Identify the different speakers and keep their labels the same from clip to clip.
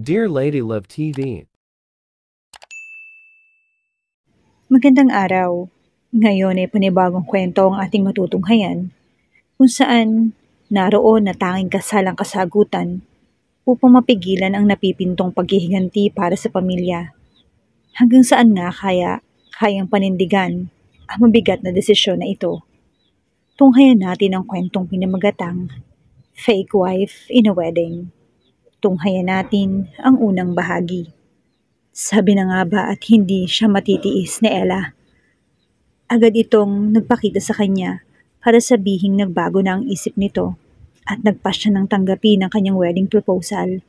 Speaker 1: Dear Lady Love TV,
Speaker 2: Magandang araw. Ngayon ay panibagong kwento ang ating matutunghayan kung saan naroon na tanging kasalang kasagutan upang mapigilan ang napipintong paghihiganti para sa pamilya. Hanggang saan nga kayang panindigan ang mabigat na desisyon na ito. Tunghayan natin ang kwentong pinamagatang Fake Wife in a Wedding. Tunghayan natin ang unang bahagi. Sabi na nga ba at hindi siya matitiis ni Ella. Agad itong nagpakita sa kanya para sabihing nagbago na ang isip nito at nagpasya ng tanggapin ang kanyang wedding proposal.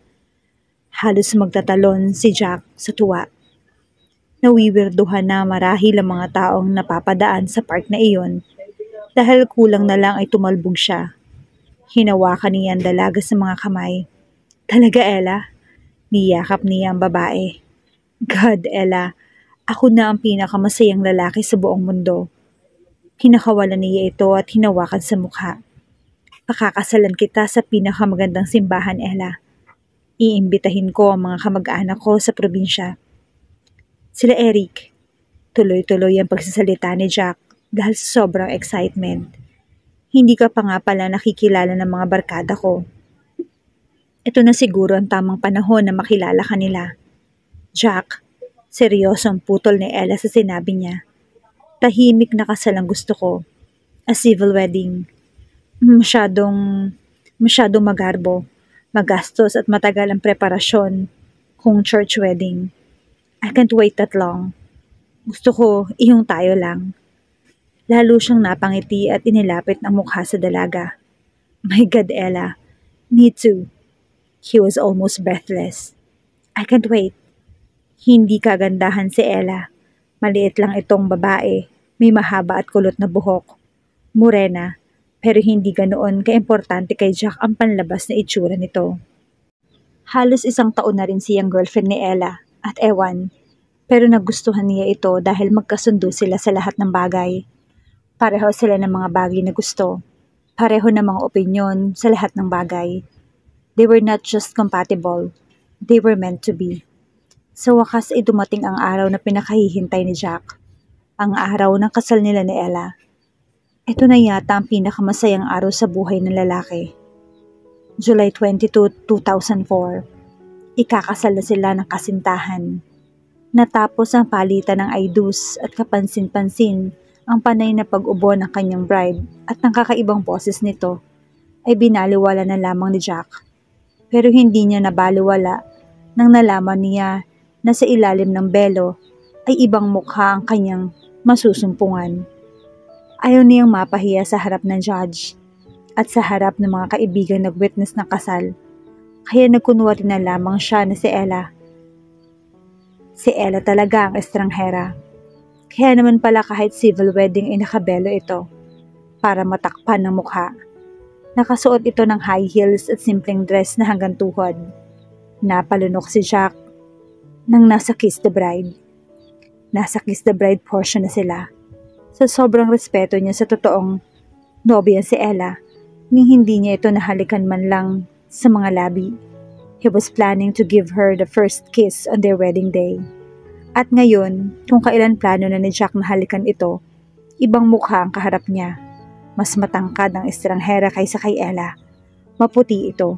Speaker 2: Halos magtatalon si Jack sa tuwa. Nawiwirduhan na marahil ang mga taong napapadaan sa park na iyon dahil kulang na lang ay tumalbog siya. Hinawakan niya ang dalaga sa mga kamay. Talaga, Ella? Niyakap niya ang babae. God, Ella, ako na ang pinakamasayang lalaki sa buong mundo. Hinakawalan niya ito at hinawakan sa mukha. Pakakasalan kita sa pinakamagandang simbahan, Ella. Iimbitahin ko ang mga kamag-anak ko sa probinsya. Sila Eric. Tuloy-tuloy ang pagsasalita ni Jack dahil sa sobrang excitement. Hindi ka pa nga pala nakikilala ng mga barkada ko. Ito na siguro ang tamang panahon na makilala ka nila. Jack, seryosong putol ni Ella sa sinabi niya. Tahimik na kasal ang gusto ko. A civil wedding. Masyadong magarbo, magastos at matagal ang preparasyon kung church wedding. I can't wait that long. Gusto ko iyong tayo lang. Lalo siyang napangiti at inilapit ang mukha sa dalaga. My God, Ella. Me too. He was almost breathless. I can't wait. Hindi kagandahan si Ella. Maliit lang itong babae, may mahaba at kulot na buhok. Morena, pero hindi ganoon kaimportante kay Jack ang panlabas na itsura nito. Halos 1 taon na rin siyang girlfriend ni Ella at ewan, pero nagustuhan niya ito dahil magkasundo sila sa lahat ng bagay. Pareho sila ng mga bagay na gusto. Pareho ng mga opinyon sa lahat ng bagay. They were not just compatible, they were meant to be. Sa wakas ay dumating ang araw na pinakahihintay ni Jack. Ang araw ng kasal nila ni Ella. Ito na yata ang pinakamasayang araw sa buhay ng lalaki. July 22, 2004. Ikakasal na sila ng kasintahan. Natapos ang palitan ng I-dos at kapansin-pansin ang panay na pag-ubo ng kanyang bride at ng kakaibang boses nito ay binaliwala na lamang ni Jack. Pero hindi niya nabaliwala nang nalaman niya na sa ilalim ng belo ay ibang mukha ang kanyang masusumpungan. Ayaw niyang mapahiya sa harap ng judge at sa harap ng mga kaibigan nag-witness ng kasal, kaya nagkunwari na lamang siya na si Ella. Si Ella talaga ang estranghera. Kaya naman pala kahit civil wedding ay nakabelo ito para matakpan ng mukha. Nakasuot ito ng high heels at simpleng dress na hanggang tuhod. Napalunok si Jack nang nasa Kiss the Bride. Nasa Kiss the Bride portion na sila. Sa sobrang respeto niya sa totoong nobya si Ella, ni hindi niya ito nahalikan man lang sa mga labi. He was planning to give her the first kiss on their wedding day. At ngayon, kung kailan plano na ni Jack na halikan ito, ibang mukha ang kaharap niya. Mas matangkad ang estranghera kaysa kay Ella. Maputi ito.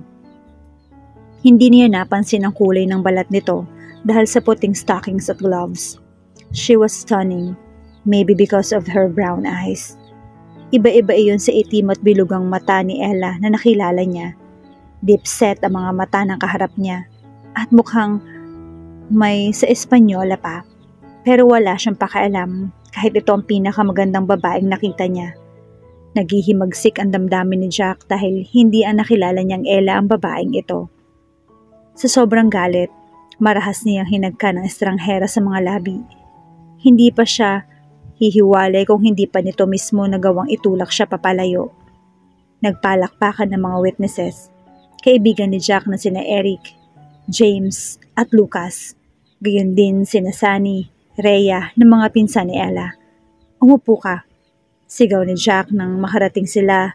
Speaker 2: Hindi niya napansin ang kulay ng balat nito dahil sa puting stockings at gloves. She was stunning, maybe because of her brown eyes. Iba-iba iyon sa itim at bilugang mata ni Ella na nakilala niya. Deep set ang mga mata ng kaharap niya at mukhang may sa Espanyola pa. Pero wala siyang pakialam kahit ito ang pinakamagandang babaeng nakita niya. Naghihimagsik ang damdamin ni Jack dahil hindi ang nakilala niyang Ella ang babaeng ito. Sa sobrang galit, marahas niyang hinagka ng estranghera sa mga labi. Hindi pa siya hihiwalay kung hindi pa nito mismo nagawang itulak siya papalayo. Nagpalakpakan ng mga witnesses, kaibigan ni Jack na sina Eric, James at Lucas. Gayon din sina Sunny, Rhea ng mga pinsan ni Ella. Umupo ka. Sigaw ni Jack nang makarating sila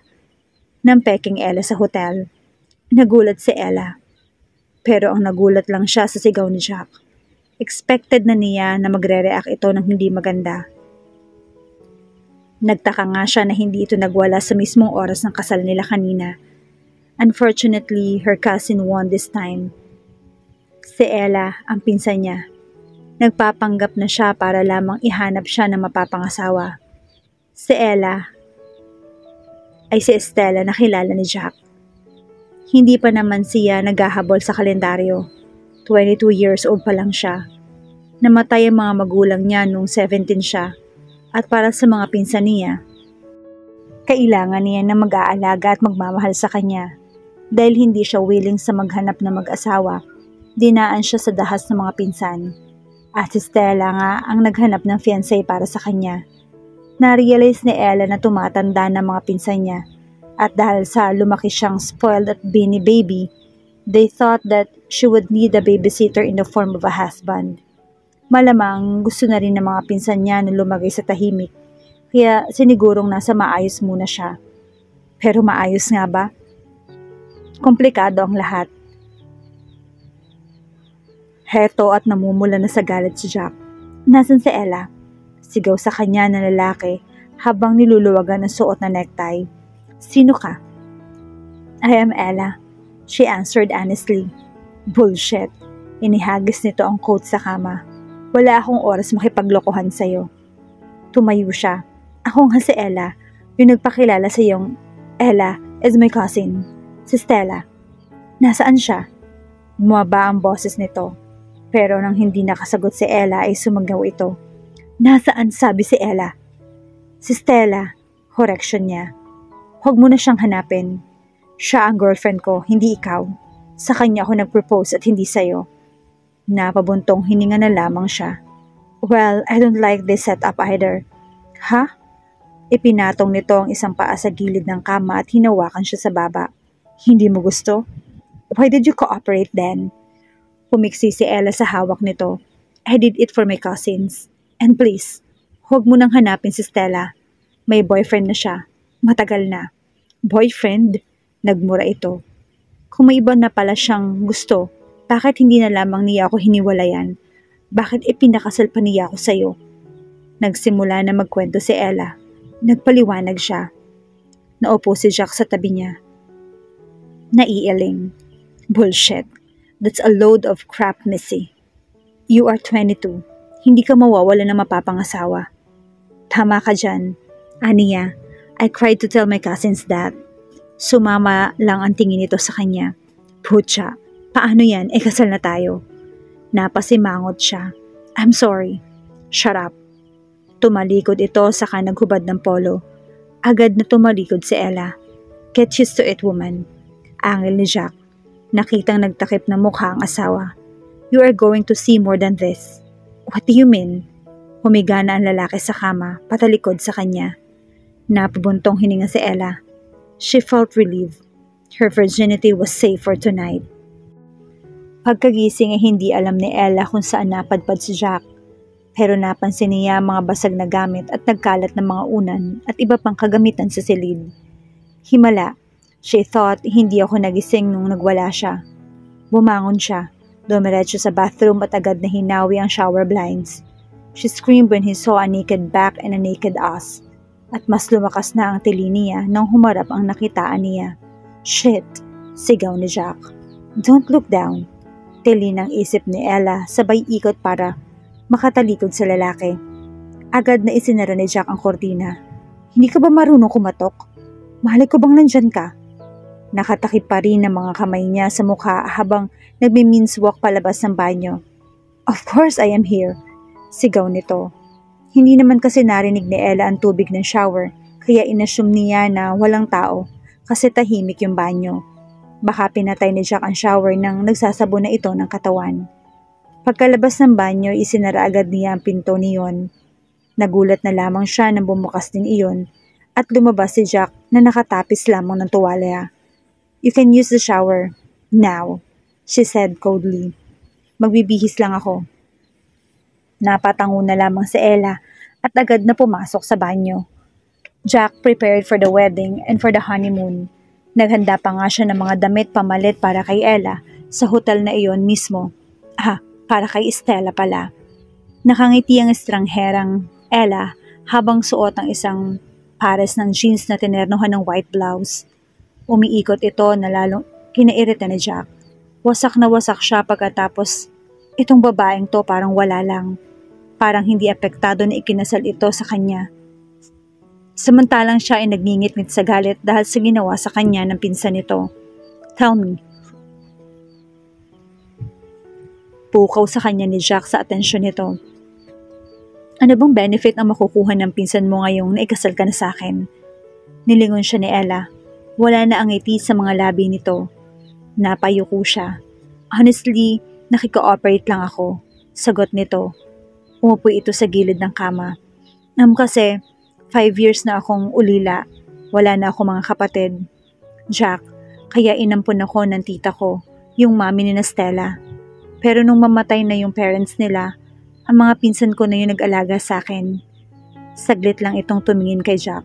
Speaker 2: ng peking Ella sa hotel. Nagulat si Ella. Pero ang nagulat lang siya sa sigaw ni Jack. Expected na niya na magre-react ito ng hindi maganda. Nagtaka nga siya na hindi ito nagwala sa mismong oras ng kasal nila kanina. Unfortunately, her cousin won this time. Si Ella, ang pinsan niya. Nagpapanggap na siya para lamang ihanap siya ng mapapangasawa. Si Ella ay si Estella na kilala ni Jack. Hindi pa naman siya naghahabol sa kalendaryo. 22 years old pa lang siya. Namatay ang mga magulang niya nung 17 siya. At para sa mga pinsan niya, kailangan niya na mag-aalaga at magmamahal sa kanya. Dahil hindi siya willing sa maghanap na mag-asawa, dinaan siya sa dahas ng mga pinsan. At si Stella nga ang naghanap ng fiancé para sa kanya. Na-realize ni Ella na tumatanda ng mga pinsan niya. At dahil sa lumaki siyang spoiled at beanie baby, they thought that she would need a babysitter in the form of a husband. Malamang gusto na rin ng mga pinsan niya na lumagay sa tahimik, kaya sinigurong nasa maayos muna siya. Pero maayos nga ba? Komplikado ang lahat. Heto at namumula na sa galit si Jack. Nasaan si Ella? Sigaw sa kanya ng lalaki habang niluluwagan ang suot na necktie. Sino ka? I am Ella, she answered honestly. Bullshit. Inihagis nito ang coat sa kama. Wala akong oras makipaglokohan sa'yo. Tumayo siya. Ako nga si Ella, yung nagpakilala sa iyong Ella is my cousin, si Stella. Nasaan siya? Bumaba ang boses nito. Pero nang hindi nakasagot si Ella ay sumagaw ito. Nasaan sabi si Ella? Si Stella, correction niya. Huwag mo na siyang hanapin. Siya ang girlfriend ko, hindi ikaw. Sa kanya ako nag-propose at hindi sa'yo. Napabuntong hininga na lamang siya. Well, I don't like this setup either. Ha? Ipinatong nito ang isang paa sa gilid ng kama at hinawakan siya sa baba. Hindi mo gusto? Why did you cooperate then? Pumiksi si Ella sa hawak nito. I did it for my cousins. And please, huwag mo nang hanapin si Stella. May boyfriend na siya. Matagal na. Boyfriend? Nagmura ito. Kung may iba na pala siyang gusto, bakit hindi na lamang niya ako hiniwalayan? Bakit ipinakasal pa niya ako sa'yo? Nagsimula na magkwento si Ella. Nagpaliwanag siya. Naupo si Jack sa tabi niya. Naiiling. Bullshit. That's a load of crap, Missy. You are 22. Hindi ka mawawala na mapapangasawa. Tama ka dyan. Aniya, I cried to tell my cousins that. Sumama lang ang tingin nito sa kanya. Putya, paano yan? Kasal na tayo. Napasimangot siya. I'm sorry. Shut up. Tumalikod ito saka naghubad ng polo. Agad na tumalikod si Ella. Get used to it, woman. Angil ni Jack. Nakitang nagtakip na mukha ang asawa. You are going to see more than this. What do you mean? Humiga na ang lalaki sa kama, patalikod sa kanya. Napabuntong hininga si Ella. She felt relieved. Her virginity was safe for tonight. Pagkagising ay hindi alam ni Ella kung saan napadpad si Jack. Pero napansin niya mga basag na gamit at nagkalat ng mga unan at iba pang kagamitan sa silid. Himala. She thought hindi ako nagising nung nagwala siya. Bumangon siya. Dumiretso sa bathroom at agad na hinawi ang shower blinds. She screamed when he saw a naked back and a naked ass. At mas lumakas na ang tili niya nang humarap ang nakitaan niya. Shit! Sigaw ni Jack. Don't look down. Tili ng isip ni Ella sabay ikot para makatalikod sa lalaki. Agad na isinara ni Jack ang kortina. Hindi ka ba marunong kumatok? Mahal ko bang nandyan ka? Nakatakip pa rin ang mga kamay niya sa mukha habang nagmi-minswalk palabas ng banyo. Of course I am here. Sigaw nito. Hindi naman kasi narinig ni Ella ang tubig ng shower kaya inassume niya na walang tao kasi tahimik yung banyo. Baka pinatay ni Jack ang shower nang nagsasabon na ito ng katawan. Pagkalabas ng banyo, isinara agad niya ang pinto niyon. Nagulat na lamang siya nang bumukas din iyon at lumabas si Jack na nakatapis lamang ng tuwalya. You can use the shower. Now, she said coldly. Magbibihis lang ako. Napatango na lamang si Ella at agad na pumasok sa banyo. Jack prepared for the wedding and for the honeymoon. Naghanda pa nga siya ng mga damit pamalit para kay Ella Sa hotel na iyon mismo. Para kay Stella pala. Nakangiti ang estrangherang Ella habang suot ang isang pares ng jeans na tinernohan ng white blouse. Umiikot ito na lalong kinairita ni Jack. Wasak na wasak siya pagkatapos itong babaeng to parang wala lang. Parang hindi apektado na ikinasal ito sa kanya. Samantalang siya ay nagngingit-ngit sa galit dahil sa ginawa sa kanya ng pinsan nito. Tell me. Pukaw sa kanya ni Jack sa atensyon nito. Ano bang benefit ang makukuha ng pinsan mo ngayong naikasal ka na sa akin? Nilingon siya ni Ella. Wala na ang ngiti sa mga labi nito. Napayuko siya. Honestly, nakiko-operate lang ako. Sagot nito. Umupoy ito sa gilid ng kama. Kasi 5 years na akong ulila. Wala na ako mga kapatid. Jack, kaya inampun ako ng tita ko, yung mami ni Stella. Pero nung mamatay na yung parents nila, ang mga pinsan ko na yung nag-alaga sa akin. Saglit lang itong tumingin kay Jack.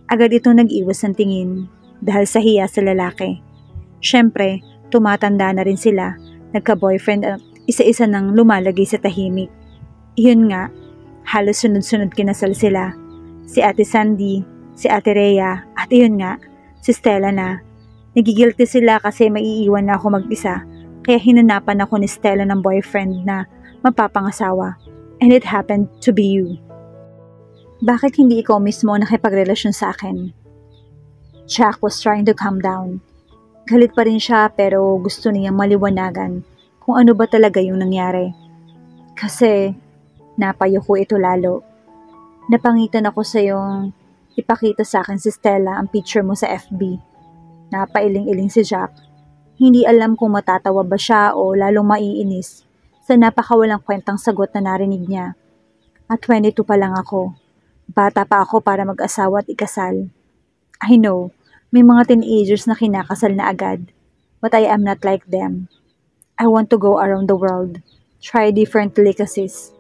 Speaker 2: Agad itong nag-iwas ng tingin dahil sa hiya sa lalaki. Siyempre, tumatanda na rin sila, nagka-boyfriend at isa-isa nang lumalagay sa tahimik. Iyon nga, halos sunod-sunod kinasal sila. Si Ate Sandy, si Ate Rhea, at iyon nga, si Stella na. Nagigilty sila kasi maiiwan na ako mag-isa. Kaya hinanapan ako ni Stella ng boyfriend na mapapangasawa. And it happened to be you. Bakit hindi ikaw mismo nakipagrelasyon sa akin? Jack was trying to calm down. Galit pa rin siya pero gusto niyang maliwanagan kung ano ba talaga yung nangyari. Kasi napayuko ito lalo. Napangitan ako sa yung ipakita sa akin si Stella ang picture mo sa FB. Napailing-iling si Jack. Hindi alam kung matatawa ba siya o lalong maiinis sa napakawalang kwentang sagot na narinig niya. At 22 pa lang ako. Bata pa ako para mag-asawa at ikasal. I know, may mga teenagers na kinakasal na agad, but I am not like them. I want to go around the world, try different delicacies,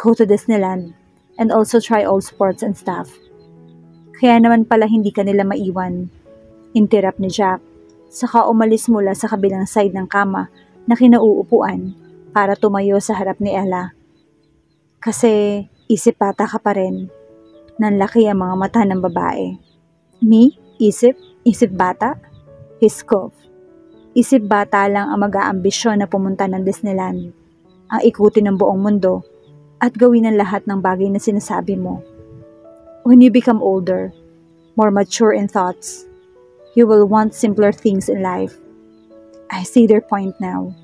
Speaker 2: go to Disneyland, and also try all sports and stuff. Kaya naman pala hindi ka nila maiwan. Interrupt ni Jack. Saka umalis mula sa kabilang side ng kama na kinauupuan para tumayo sa harap ni Ella. Kasi isip bata ka pa rin. Nanlaki ang mga mata ng babae. Me? Isip? Isip bata? His cough. Isip bata lang ang mag-aambisyon na pumunta ng Disneyland, ang ikutin ng buong mundo, at gawin ang lahat ng bagay na sinasabi mo. When you become older, more mature in thoughts, you will want simpler things in life. I see their point now.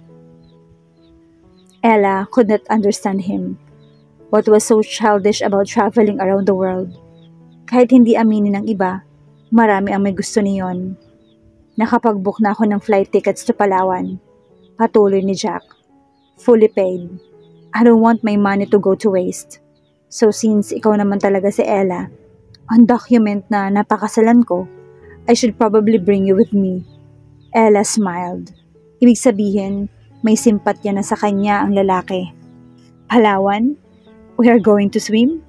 Speaker 2: Ella could not understand him. What was so childish about traveling around the world? Kahit hindi aminin ng iba, marami ang may gusto niyon. Nakapag-book na ako ng flight tickets to Palawan. Patuloy ni Jack. Fully paid. I don't want my money to go to waste. So since ikaw naman talaga si Ella, on document na napakasalan ko, I should probably bring you with me. Ella smiled. Ibig sabihin, may simpatya na sa kanya ang lalaki. Palawan? We are going to swim?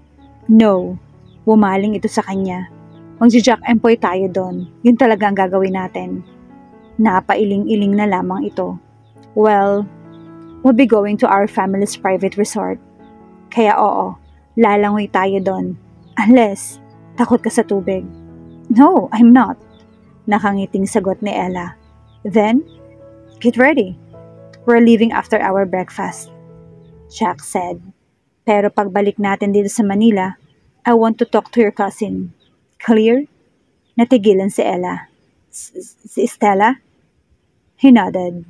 Speaker 2: No. Bumaling ito sa kanya. Magja-jack empoy tayo doon. Yun talaga ang gagawin natin. Napailing-iling na lamang ito. Well, we'll be going to our family's private resort. Kaya oo, lalangoy tayo doon. Unless, takot ka sa tubig. No, I'm not. Nakangiting sagot ni Ella. Then, get ready. We're leaving after our breakfast. Jack said. Pero pagbalik natin dito sa Manila, I want to talk to your cousin. Clear? Natigilan si Ella. Si Stella? He nodded.